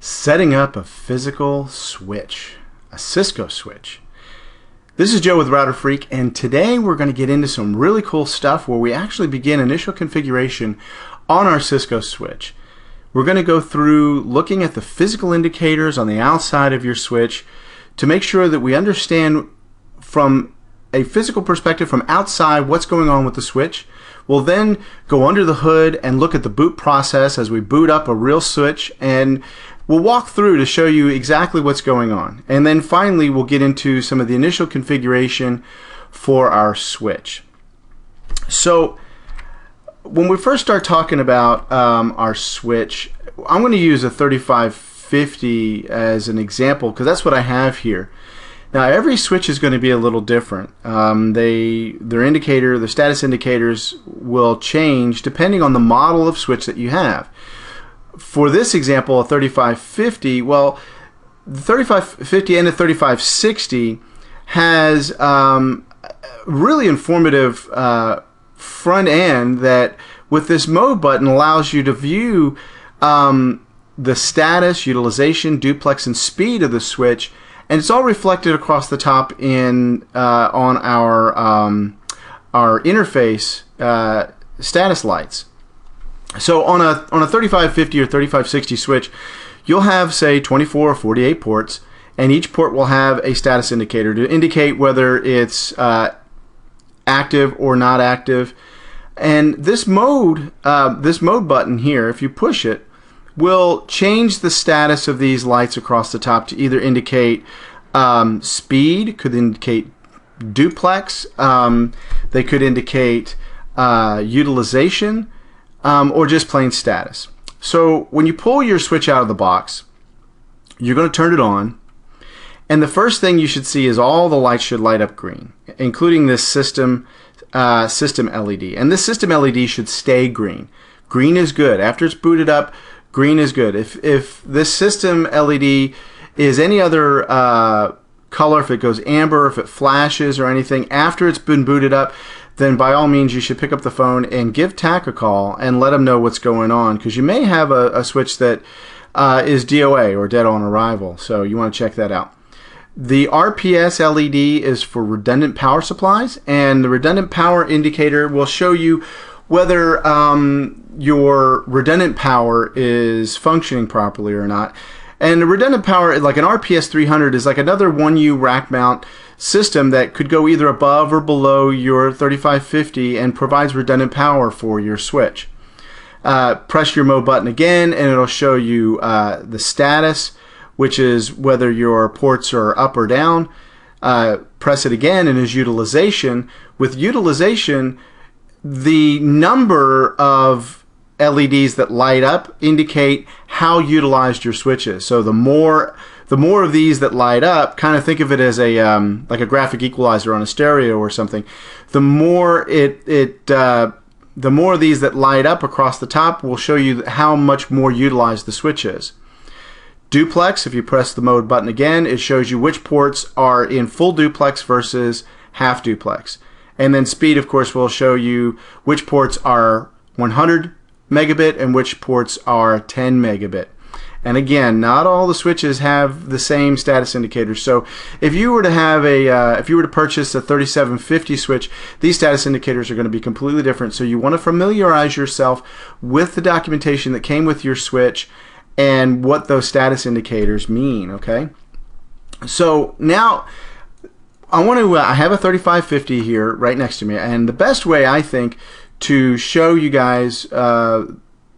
Setting up a physical switch, a Cisco switch. This is Joe with Router Freak, and today we're going to get into some really cool stuff where we actually begin initial configuration on our Cisco switch. We're going to go through looking at the physical indicators on the outside of your switch to make sure that we understand from a physical perspective from outside what's going on with the switch. We'll then go under the hood and look at the boot process as we boot up a real switch, and we'll walk through to show you exactly what's going on. And then finally we'll get into some of the initial configuration for our switch. So when we first start talking about our switch, I'm going to use a 3550 as an example because that's what I have here. Now every switch is going to be a little different. Their indicator, the status indicators will change depending on the model of switch that you have. For this example, a 3550, well, the 3550 and the 3560 has really informative front end that with this mode button allows you to view the status, utilization, duplex, and speed of the switch. And it's all reflected across the top in on our interface status lights. So on a 3550 or 3560 switch, you'll have say 24 or 48 ports, and each port will have a status indicator to indicate whether it's active or not active. And this mode button here, if you push it, will change the status of these lights across the top to either indicate speed, could indicate duplex, they could indicate utilization, or just plain status. So when you pull your switch out of the box, you're going to turn it on, and the first thing you should see is all the lights should light up green, including this system LED. And this system LED should stay green. Green is good. After it's booted up, green is good. If this system LED is any other color, if it goes amber, if it flashes or anything after it's been booted up, then by all means you should pick up the phone and give TAC a call and let them know what's going on, because you may have a switch that is DOA or dead on arrival, so you want to check that out. The RPS LED is for redundant power supplies, and the redundant power indicator will show you whether your redundant power is functioning properly or not. And the redundant power, like an RPS 300, is like another 1U rack mount system that could go either above or below your 3550 and provides redundant power for your switch. Press your mode button again and it'll show you the status, which is whether your ports are up or down. Press it again and is utilization. With utilization, the number of LEDs that light up indicate how utilized your switch is. So the more of these that light up, kind of think of it as a like a graphic equalizer on a stereo or something. The more the more of these that light up across the top will show you how much more utilized the switch is. Duplex, if you press the mode button again, it shows you which ports are in full duplex versus half duplex. And then speed, of course, will show you which ports are 100 megabit and which ports are 10 megabit. And again, not all the switches have the same status indicators. So if you were to have if you were to purchase a 3750 switch, these status indicators are going to be completely different. So you want to familiarize yourself with the documentation that came with your switch and what those status indicators mean. Okay. So now I have a 3550 here right next to me, and the best way I think to show you guys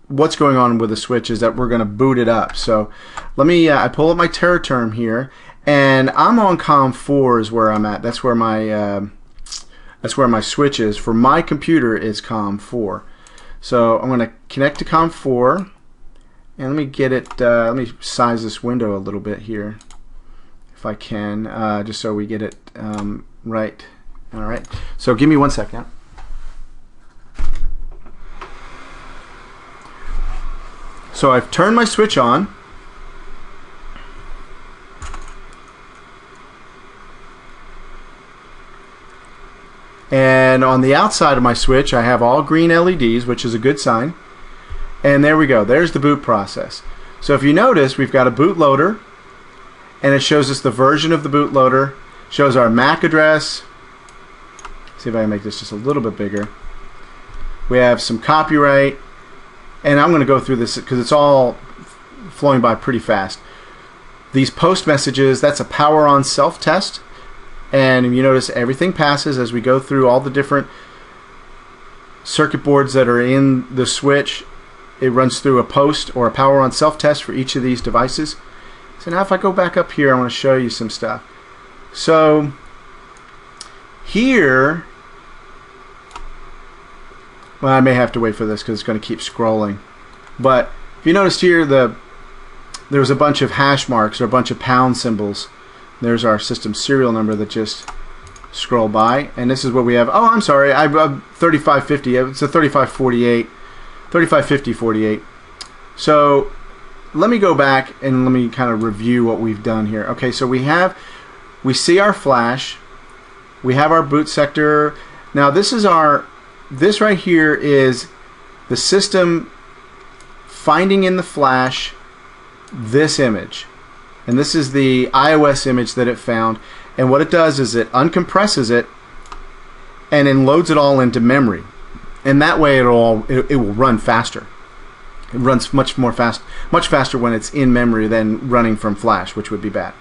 what's going on with the switch is that we're going to boot it up. So let me I pull up my TerraTerm here, and I'm on COM4 is where I'm at. That's where my switch is. For my computer is COM4. So I'm going to connect to COM4, and let me get it. Let me size this window a little bit here, if I can, just so we get it right. All right. So give me 1 second. So I've turned my switch on, and on the outside of my switch I have all green LEDs, which is a good sign. And there we go, there's the boot process. So if you notice, we've got a bootloader, and it shows us the version of the bootloader, shows our MAC address. See if I can make this just a little bit bigger. We have some copyright, and I'm going to go through this because it's all flowing by pretty fast. These post messages, that's a power on self test, and you notice everything passes as we go through all the different circuit boards that are in the switch. It runs through a post or a power on self test for each of these devices. So now if I go back up here, I want to show you some stuff. So here, well, I may have to wait for this because it's going to keep scrolling. But if you noticed here, there's a bunch of hash marks or a bunch of pound symbols. There's our system serial number that just scroll by, and this is what we have. Oh, I'm sorry, I 3550. It's a 3548, 355048. So let me go back and let me kind of review what we've done here. Okay, so we see our flash, we have our boot sector. Now this right here is the system finding in the flash this image, and this is the iOS image that it found, and what it does is it uncompresses it and then loads it all into memory, and that way it will run faster. It runs much faster when it's in memory than running from flash, which would be bad.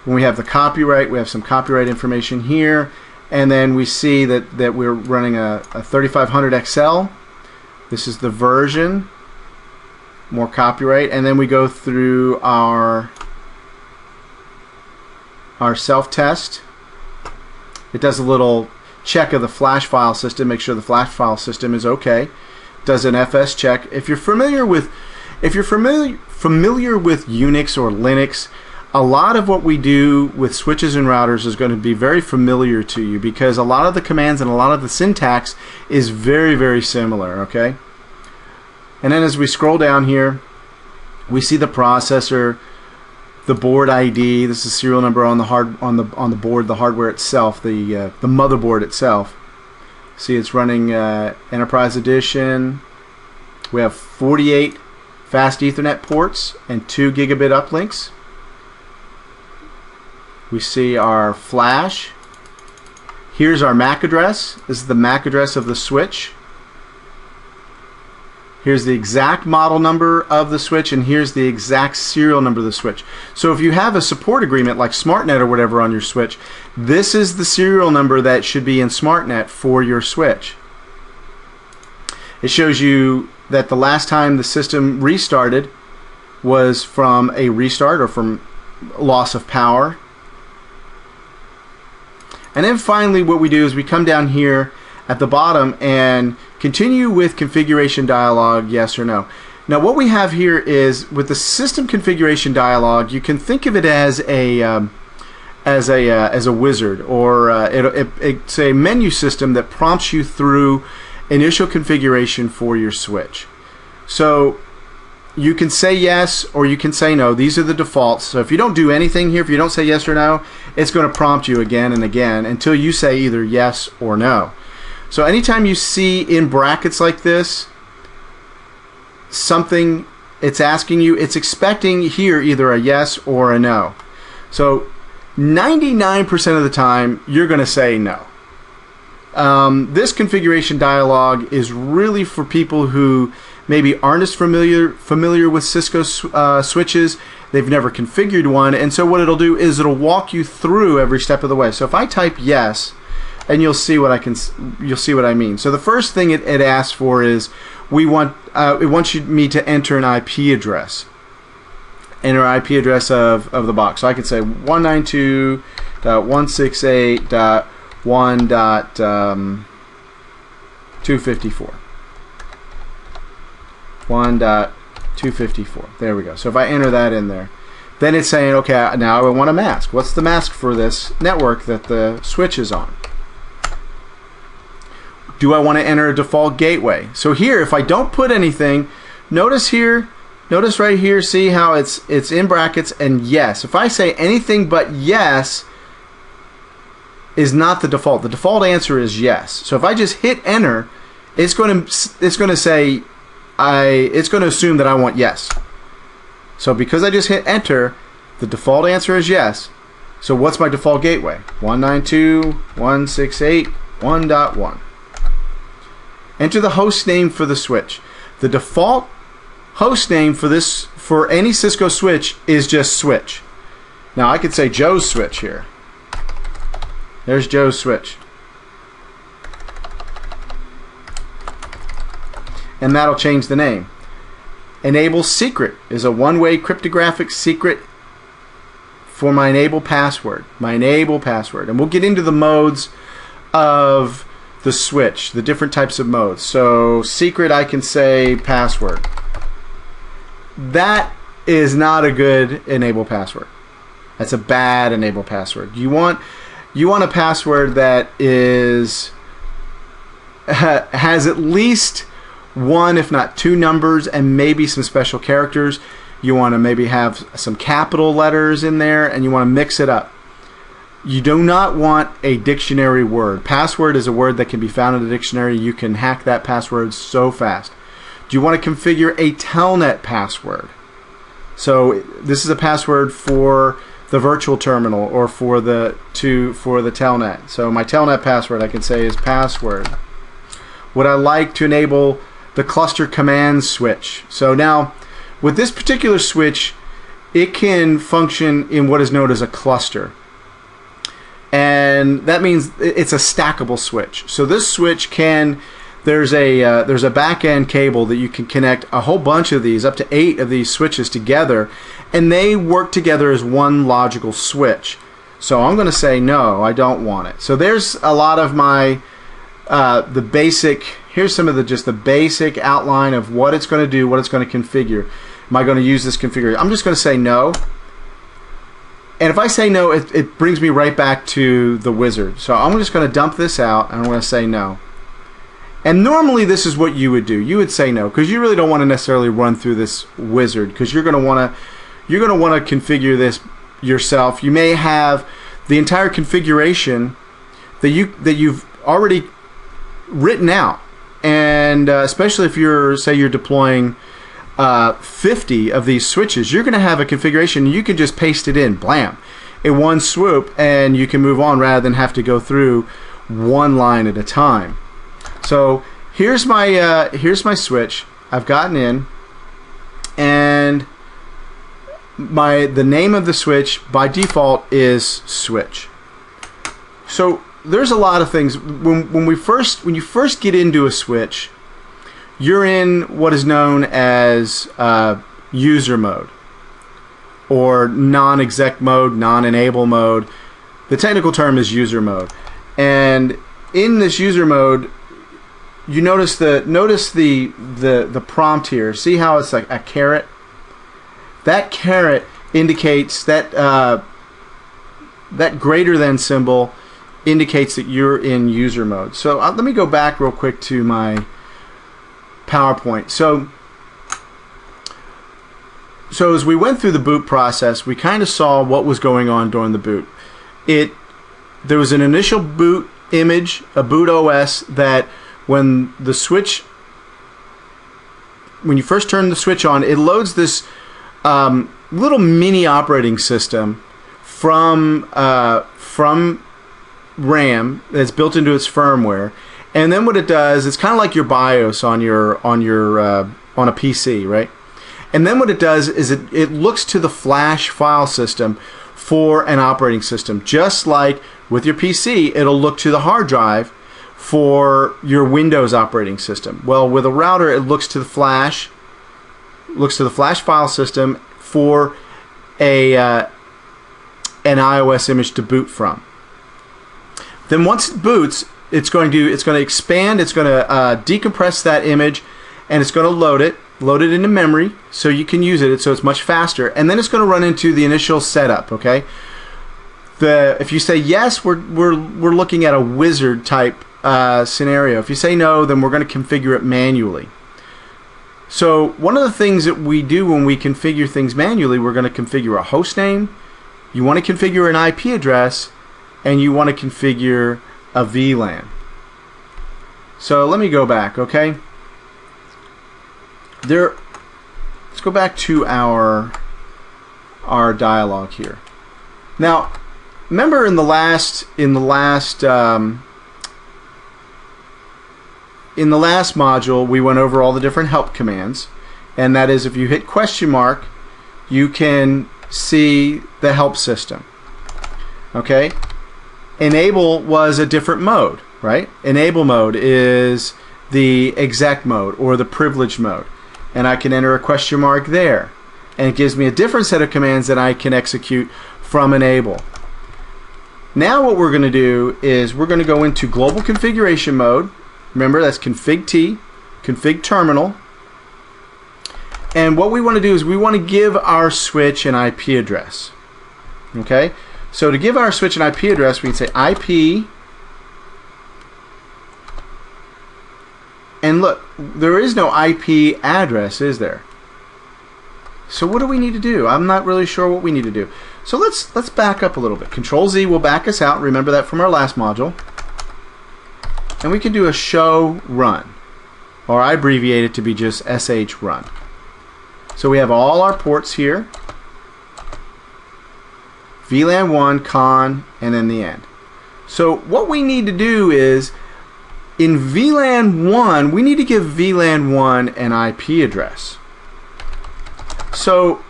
When we have the copyright, we have some copyright information here, and then we see that we're running a 3500 XL. This is the version, more copyright, and then we go through our self-test. It does a little check of the flash file system, make sure the flash file system is okay. Does an FS check. If you're familiar with Unix or Linux, a lot of what we do with switches and routers is going to be very familiar to you because a lot of the commands and a lot of the syntax is very, very similar, okay? And then as we scroll down here, we see the processor, the board ID. This is serial number on the board, the hardware itself, the motherboard itself. See, it's running Enterprise Edition. We have 48 fast Ethernet ports and 2 gigabit uplinks. We see our flash. Here's our MAC address. This is the MAC address of the switch. Here's the exact model number of the switch, and here's the exact serial number of the switch. So if you have a support agreement like SmartNet or whatever on your switch, this is the serial number that should be in SmartNet for your switch. It shows you that the last time the system restarted was from a restart or from loss of power. And then finally what we do is we come down here at the bottom and continue with configuration dialog, yes or no. Now what we have here is with the system configuration dialog, you can think of it as a wizard, or it's a menu system that prompts you through initial configuration for your switch. So you can say yes or you can say no. These are the defaults. So if you don't do anything here, if you don't say yes or no, it's going to prompt you again and again until you say either yes or no. So anytime you see in brackets like this something, it's asking you, it's expecting here either a yes or a no. So 99% of the time you're going to say no. This configuration dialog is really for people who maybe aren't as familiar with Cisco switches. They've never configured one, and so what it'll do is it'll walk you through every step of the way. So if I type yes, and you'll see what I mean. So the first thing it asks for is it wants me to enter an IP address. Enter IP address of the box. So I could say 192.168.1.254. 1.254. There we go. So if I enter that in there, then it's saying, okay, now I want a mask. What's the mask for this network that the switch is on? Do I want to enter a default gateway? So here, if I don't put anything, notice right here, see how it's in brackets and yes. If I say anything but yes is not the default. The default answer is yes. So if I just hit enter, it's going to say it's going to assume that I want yes. So because I just hit enter, the default answer is yes. So what's my default gateway? 192.168.1.1. Enter the host name for the switch. The default host name for any Cisco switch is just switch. Now I could say Joe's switch here. There's Joe's switch. And that'll change the name. Enable secret is a one-way cryptographic secret for my enable password. My enable password. And we'll get into the modes of the switch, the different types of modes. So secret, I can say password. That is not a good enable password. That's a bad enable password. You want a password that has at least one, if not two numbers, and maybe some special characters. You want to maybe have some capital letters in there, and you want to mix it up. You do not want a dictionary word. Password is a word that can be found in a dictionary. You can hack that password so fast. Do you want to configure a telnet password? So this is a password for the virtual terminal or for the telnet. So my telnet password, I can say, is password. Would I like to enable the cluster command switch? So now with this particular switch, it can function in what is known as a cluster. And that means it's a stackable switch. So this switch there's a back end cable that you can connect a whole bunch of these, up to 8 of these switches together, and they work together as one logical switch. So I'm going to say no, I don't want it. So there's a lot of my here's some of the basic outline of what it's going to do, what it's going to configure. Am I going to use this configurator? I'm just going to say no. And if I say no, it brings me right back to the wizard. So I'm just going to dump this out, and I'm going to say no. And normally this is what you would do. You would say no, because you really don't want to necessarily run through this wizard, because you're going to want to configure this yourself. You may have the entire configuration that you've already written out, and especially if you're deploying 50 of these switches, you're going to have a configuration. You can just paste it in, blam, in one swoop, and you can move on rather than have to go through one line at a time. So here's my switch. I've gotten in, and the name of the switch by default is switch. So there's a lot of things when you first get into a switch. You're in what is known as user mode, or non-exec mode, non-enable mode. The technical term is user mode. And in this user mode, you notice the prompt here. See how it's like a caret? That caret indicates that that greater than symbol indicates that you're in user mode. So let me go back real quick to my PowerPoint. So as we went through the boot process, we kind of saw what was going on during the boot. There was an initial boot image, a boot OS, that when you first turn the switch on, it loads this little mini operating system from RAM that's built into its firmware. And then what it does, it's kind of like your BIOS on a PC, right? And then what it does is it looks to the flash file system for an operating system. Just like with your PC, it'll look to the hard drive for your Windows operating system. Well, with a router, it looks to the flash file system for an iOS image to boot from. Then once it boots, it's going to expand, it's going to decompress that image, and it's going to load it into memory so you can use it, so it's much faster, and then it's going to run into the initial setup. Okay, if you say yes, we're looking at a wizard type scenario. If you say no, then we're going to configure it manually. So one of the things that we do when we configure things manually, we're going to configure a host name, you want to configure an IP address, and you want to configure a VLAN. So let me go back, okay? Let's go back to our our dialog here. Now, remember in the last module we went over all the different help commands, and that is if you hit question mark, you can see the help system. Okay, enable was a different mode, right? Enable mode is the exec mode or the privilege mode, and I can enter a question mark there, and it gives me a different set of commands that I can execute from enable. Now what we're going to do is we're going to go into global configuration mode. Remember, that's config T, config terminal, and what we want to do is we want to give our switch an IP address. Okay, so to give our switch an IP address, we can say IP, and look, there is no IP address, is there? So what do we need to do? I'm not really sure what we need to do. So let's back up a little bit. Control Z will back us out. Remember that from our last module. And we can do a show run, or I abbreviate it to be just sh run. So we have all our ports here. VLAN 1, con, and then the end. So what we need to do is, in VLAN 1, we need to give VLAN 1 an IP address. So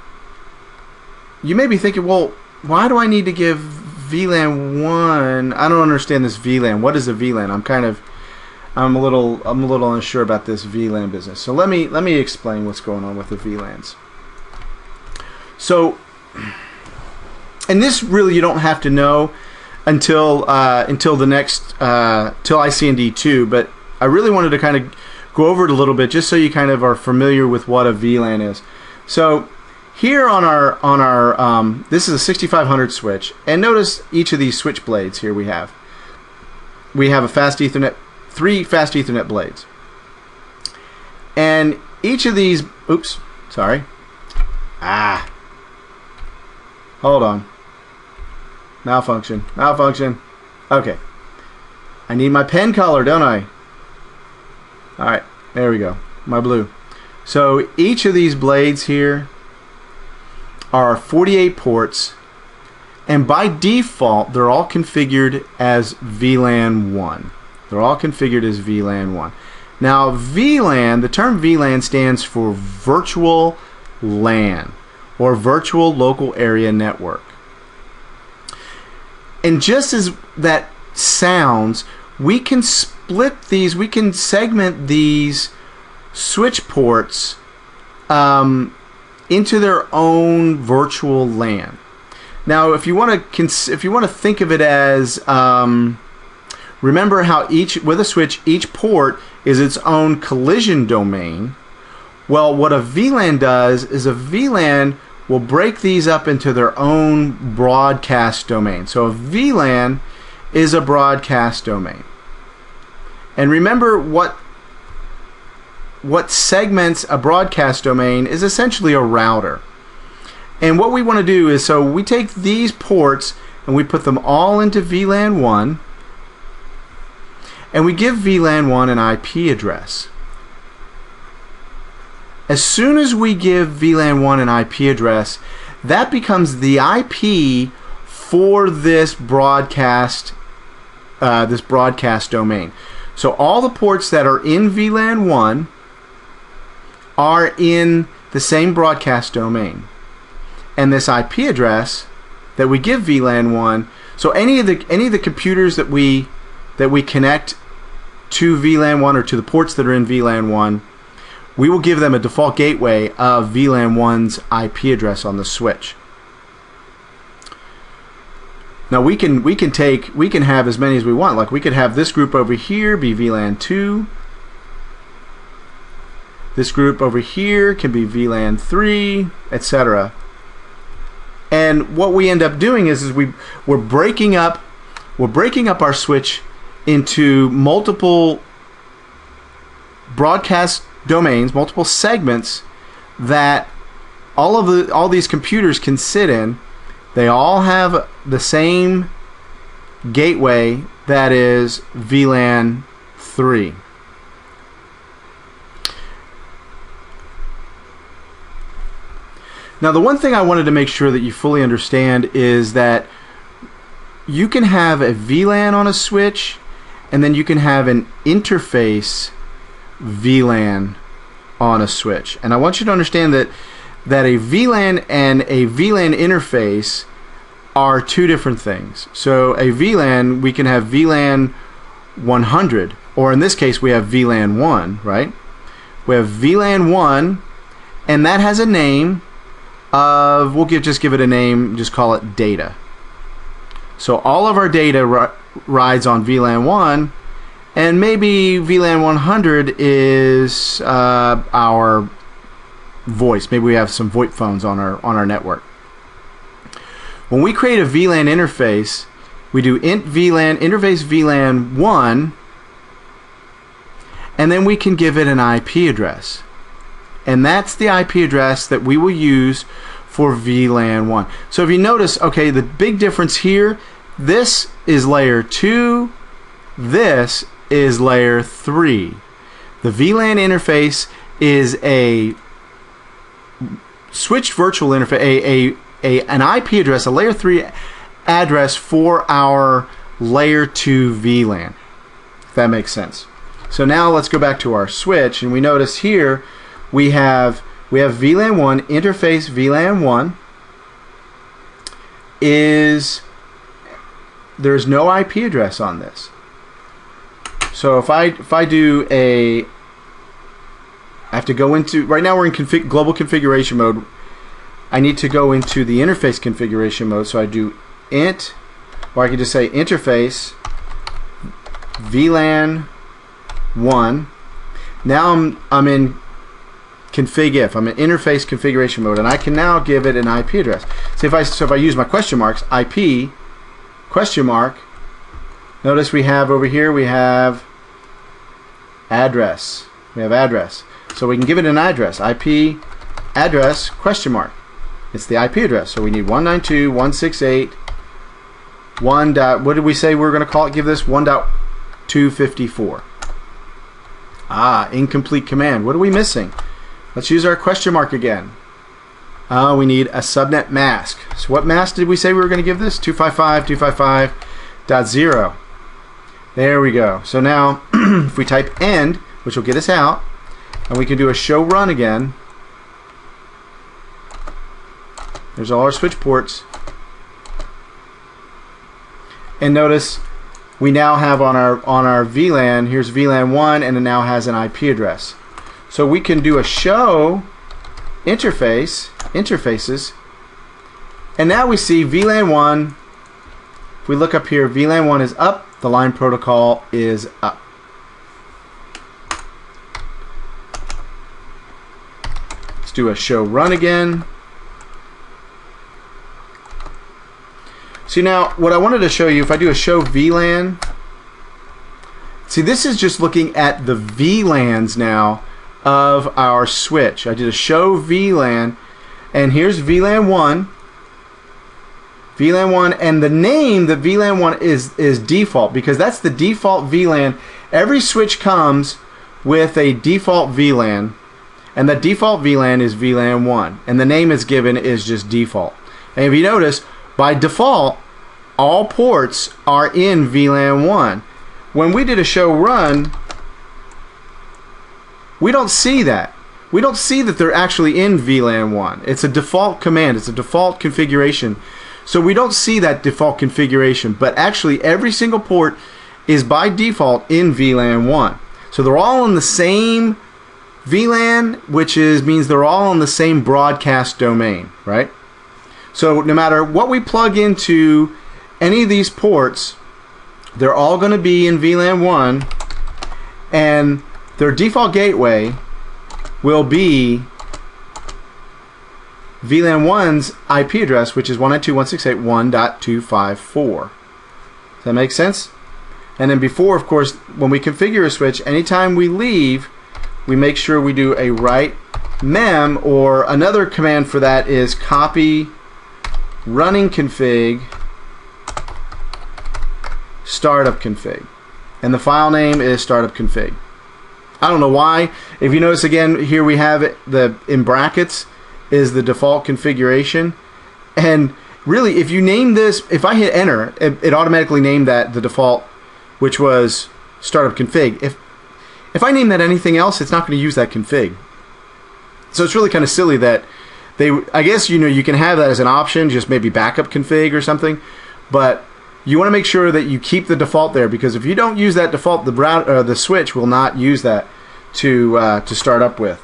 you may be thinking, well, why do I need to give VLAN 1? I don't understand this VLAN. What is a VLAN? I'm a little unsure about this VLAN business. So let me explain what's going on with the VLANs. So, and this really you don't have to know until the next till ICND2, but I really wanted to kind of go over it a little bit just so you kind of are familiar with what a VLAN is. So here on our this is a 6500 switch, and notice each of these switch blades here we have a fast Ethernet, 3 fast Ethernet blades, and each of these, oops, sorry, hold on, malfunction. Okay, I need my pen color, don't I? Alright, there we go, my blue. So each of these blades here are 48 ports, and by default they're all configured as VLAN 1. They're all configured as VLAN 1. Now VLAN, the term VLAN stands for virtual LAN, or virtual local area network. And just as that sounds, we can split these, we can segment these switch ports into their own virtual LAN. Now, if you want to think of it as, remember how with a switch, each port is its own collision domain. Well, what a VLAN does is a VLAN will break these up into their own broadcast domain. So a VLAN is a broadcast domain. And remember what segments a broadcast domain is essentially a router. And what we want to do is, so we take these ports and we put them all into VLAN 1, and we give VLAN 1 an IP address. As soon as we give VLAN 1 an IP address, that becomes the IP for this broadcast domain. So all the ports that are in VLAN 1 are in the same broadcast domain, and this IP address that we give VLAN 1. So any of the computers that we connect to VLAN 1 or to the ports that are in VLAN 1, we will give them a default gateway of VLAN 1's IP address on the switch. Now we can have as many as we want. Like we could have this group over here be VLAN 2. This group over here can be VLAN 3, etc. And what we end up doing is we're breaking up our switch into multiple broadcast domains, multiple segments that all these computers can sit in. They all have the same gateway, that is VLAN 3. Now, the one thing I wanted to make sure that you fully understand is that you can have a VLAN on a switch, and then you can have an interface VLAN on a switch. And I want you to understand that a VLAN and a VLAN interface are two different things. So a VLAN, we can have VLAN 100, or in this case we have VLAN 1, right? We have VLAN 1, and that has a name of, just give it a name, just call it data. So all of our data rides on VLAN 1, and maybe VLAN 100 is our voice. Maybe we have some VoIP phones on our network. When we create a VLAN interface, we do int VLAN interface VLAN 1, and then we can give it an IP address. And that's the IP address that we will use for VLAN 1. So if you notice, okay, the big difference here, this is layer 2, this is layer 3. The VLAN interface is a switched virtual interface, an IP address, a layer 3 address for our layer 2 VLAN, if that makes sense. So now let's go back to our switch, and we notice here we have VLAN 1, interface VLAN 1 there's no IP address on this. So if I do I have to go into, right now we're in global configuration mode. I need to go into the interface configuration mode, so I do int, or I can just say interface VLAN 1. Now I'm in config if. I'm in interface configuration mode, and I can now give it an IP address. So if I use my question marks, IP question mark, notice we have over here, we have address. We have address. So we can give it an address, IP address question mark. It's the IP address. So we need 192.168.1. What did we say we were going to call it? Give this 1.254. Incomplete command. What are we missing? Let's use our question mark again. We need a subnet mask. So what mask did we say we were going to give this? 255.255.0. There we go. So now if we type end, which will get us out, and we can do a show run again. There's all our switch ports. And notice we now have on our VLAN, here's VLAN 1, and it now has an IP address. So we can do a show interfaces, and now we see VLAN 1. If we look up here, VLAN 1 is up, the line protocol is up. Let's do a show run again. See, now what I wanted to show you, if I do a show VLAN, see, this is just looking at the VLANs now of our switch. I did a show VLAN, and here's VLAN 1. VLAN 1, and the name that VLAN 1 is default, because that's the default VLAN. Every switch comes with a default VLAN, and the default VLAN is VLAN 1, and the name it's given is just default. And if you notice, by default, all ports are in VLAN 1. When we did a show run, we don't see that. We don't see that they're actually in VLAN 1. It's a default command. It's a default configuration. So we don't see that default configuration. But actually, every single port is by default in VLAN 1. So they're all in the same VLAN, which means they're all on the same broadcast domain, right? So no matter what we plug into any of these ports, they're all going to be in VLAN 1, and their default gateway will be VLAN 1's IP address, which is 192.168.1.254. Does that make sense? And then before, of course, when we configure a switch, anytime we leave, we make sure we do a write mem, or another command for that is copy running config startup config, and the file name is startup config. I don't know why. If you notice again, here we have it in brackets. is the default configuration. And really, if you name this, if I hit enter, it automatically named that the default, which was startup config. If I name that anything else, it's not going to use that config. So it's really kind of silly that I guess, you can have that as an option, just maybe backup config or something, but you want to make sure that you keep the default there, because if you don't use that default, the switch will not use that to start up with.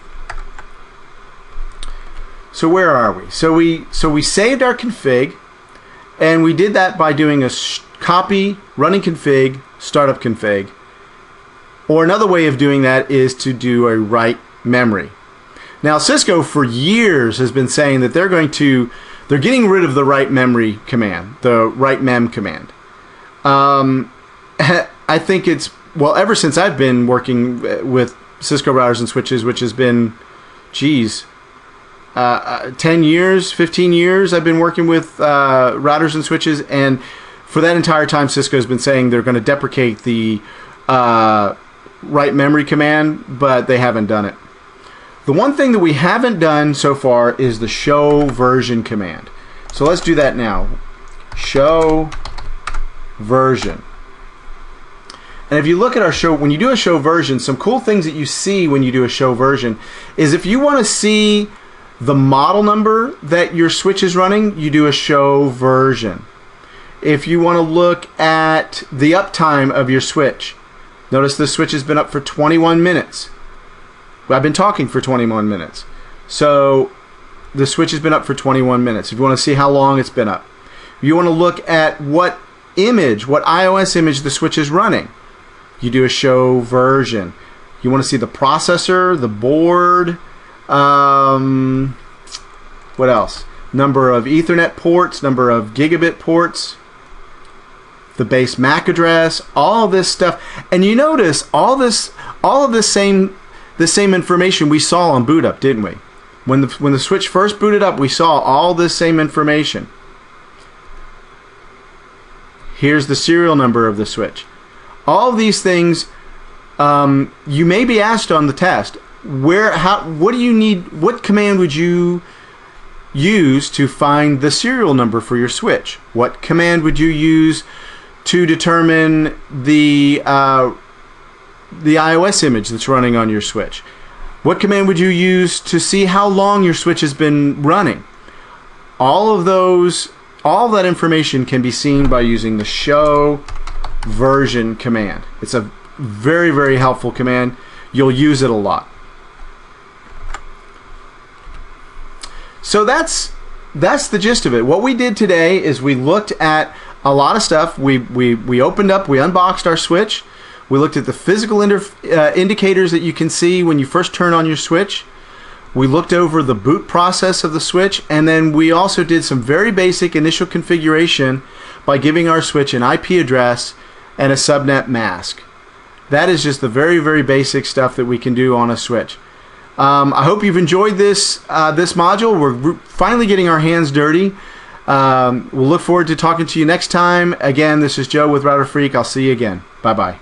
So where are we? So we saved our config, and we did that by doing a copy running config startup config. Or another way of doing that is to do a write memory. Now Cisco for years has been saying that they're getting rid of the write memory command, the write mem command. I think it's, well, ever since I've been working with Cisco routers and switches, which has been, 10 years, 15 years I've been working with routers and switches, and for that entire time Cisco has been saying they're going to deprecate the write memory command, but they haven't done it. The one thing that we haven't done so far is the show version command. So let's do that now. Show version. And if you look at our show, when you do a show version, some cool things that you see when you do a show version is if you want to see the model number that your switch is running, you do a show version. If you want to look at the uptime of your switch, notice this switch has been up for 21 minutes. I've been talking for 21 minutes. So the switch has been up for 21 minutes. If you want to see how long it's been up. If you want to look at what iOS image the switch is running, you do a show version. You want to see the processor, the board, what else? Number of Ethernet ports, number of gigabit ports, the base MAC address, all this stuff. And you notice all of this same information we saw on boot up, didn't we? When the switch first booted up, we saw all this same information. Here's the serial number of the switch. All of these things, you may be asked on the test, what do you need? What command would you use to find the serial number for your switch? What command would you use to determine the iOS image that's running on your switch? What command would you use to see how long your switch has been running? All of that information can be seen by using the show version command. It's a very, very helpful command. You'll use it a lot. So that's the gist of it. What we did today is we looked at a lot of stuff. We opened up, we unboxed our switch. We looked at the physical indicators that you can see when you first turn on your switch. We looked over the boot process of the switch, and then we also did some very basic initial configuration by giving our switch an IP address and a subnet mask. That is just the very, very basic stuff that we can do on a switch. I hope you've enjoyed this module. We're finally getting our hands dirty. We'll look forward to talking to you next time. Again, this is Joe with Router Freak. I'll see you again. Bye-bye.